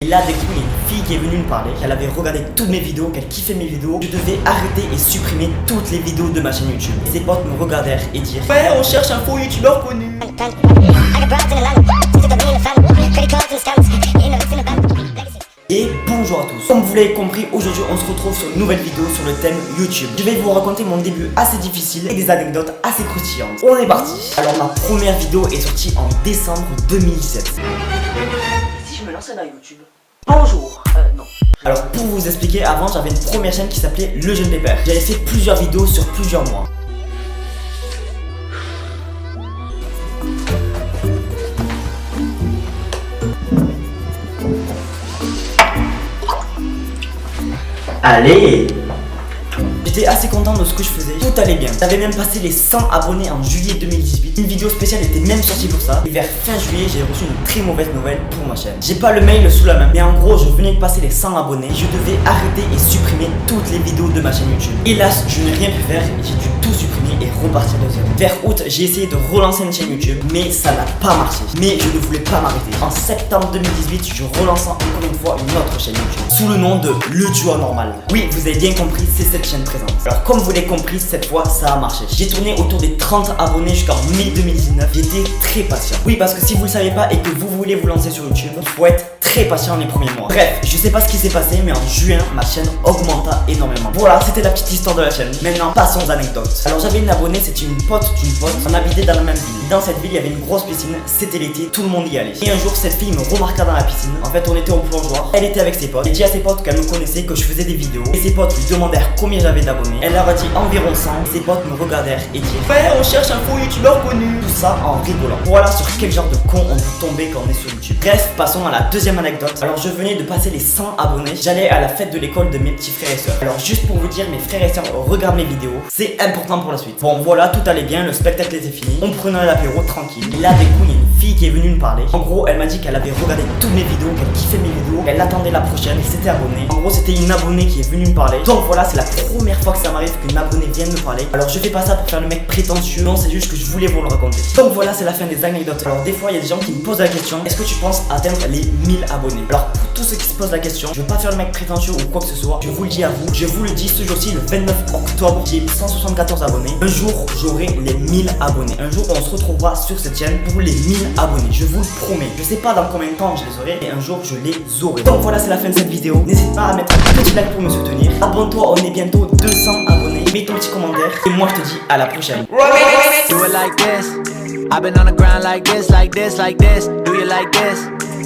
Et là, des coups, il y a une fille qui est venue me parler, qu'elle avait regardé toutes mes vidéos, qu'elle kiffait mes vidéos. Je devais arrêter et supprimer toutes les vidéos de ma chaîne YouTube. Et ses potes me regardèrent et dirent: ouais, on cherche un faux youtubeur connu. Et bonjour à tous. Comme vous l'avez compris, aujourd'hui on se retrouve sur une nouvelle vidéo sur le thème YouTube. Je vais vous raconter mon début assez difficile et des anecdotes assez croustillantes. On est parti. Alors ma première vidéo est sortie en décembre 2017. Si je me lançais dans YouTube. Bonjour. Non. Alors pour vous expliquer, avant j'avais une première chaîne qui s'appelait Le Jeune Pépère. J'avais fait plusieurs vidéos sur plusieurs mois. Allez! J'étais assez content de ce que je faisais, tout allait bien. J'avais même passé les 100 abonnés en juillet 2018. Une vidéo spéciale était même sortie pour ça. Et vers fin juillet, j'ai reçu une très mauvaise nouvelle pour ma chaîne. J'ai pas le mail sous la main, mais en gros, je venais de passer les 100 abonnés. Je devais arrêter et supprimer toutes les vidéos de ma chaîne YouTube. Hélas, je n'ai rien pu faire et j'ai dû tout supprimer et repartir de zéro. Vers août, j'ai essayé de relancer une chaîne YouTube, mais ça n'a pas marché. Mais je ne voulais pas m'arrêter. En septembre 2018, je relançais encore une fois une autre chaîne YouTube, sous le nom de Le Duo Normal. Oui, vous avez bien compris, c'est cette chaîne présente. Alors comme vous l'avez compris, cette fois ça a marché. J'ai tourné autour des 30 abonnés jusqu'en mai 2019. J'étais très patient. Oui, parce que si vous le savez pas et que vous voulez vous lancer sur YouTube, il faut être très patient les premiers mois. Bref, je sais pas ce qui s'est passé, mais en juin, ma chaîne augmenta énormément. Voilà, c'était la petite histoire de la chaîne. Maintenant, passons aux anecdotes. Alors j'avais une abonnée, c'était une pote d'une pote. On habitait dans la même ville. Dans cette ville, il y avait une grosse piscine. C'était l'été, tout le monde y allait. Et un jour, cette fille me remarqua dans la piscine. En fait, on était au plongeoir. Elle était avec ses potes. J'ai dit à ses potes qu'elle me connaissait, que je faisais des vidéos. Et ses potes lui demandèrent combien j'avais d'abonnés. Elle leur a dit environ 100. Ses potes me regardèrent et dirent: ouais, on cherche un faux youtubeur connu. Tout ça en rigolant. Voilà sur quel genre de con on peut tomber quand on est sur YouTube. Bref, passons à la deuxième anecdote. Alors je venais de passer les 100 abonnés. J'allais à la fête de l'école de mes petits frères et sœurs. Alors juste pour vous dire, mes frères et sœurs regardent mes vidéos. C'est important pour la suite. Bon voilà, tout allait bien, le spectacle était fini. On prenait l'apéro tranquille. Et là des coups, il y a une fille qui est venue me parler. En gros, elle m'a dit qu'elle avait regardé toutes mes vidéos, qu'elle kiffait mes vidéos, qu'elle attendait la prochaine, elle s'était abonnée. En gros, c'était une abonnée qui est venue me parler. Donc voilà, c'est la première fois que ça m'arrive qu'une abonnée vienne me parler. Alors je fais pas ça pour faire le mec prétentieux. Non, c'est juste que je voulais vous le raconter. Donc voilà, c'est la fin des anecdotes. Alors des fois, il y a des gens qui me posent la question: est-ce que tu penses atteindre les 1000 abonnés? Alors pour tous ceux qui se posent la question, je veux pas faire le mec prétentieux ou quoi que ce soit. Je vous le dis à vous, je vous le dis ce jour-ci, le 29 octobre, j'ai 174 abonnés. Un jour, j'aurai les 1000 abonnés. Un jour, on se retrouvera sur cette chaîne pour les 1000 abonnés. Je vous le promets. Je sais pas dans combien de temps je les aurai, mais un jour, je les aurai. Donc voilà, c'est la fin de cette vidéo. N'hésite pas à mettre un petit like pour me soutenir. Abonne-toi, on est bientôt 200 abonnés. Mets ton petit commentaire. Et moi, je te dis à la prochaine. Do it like this. I've been on the grind like this, like this, like this. Do you like this?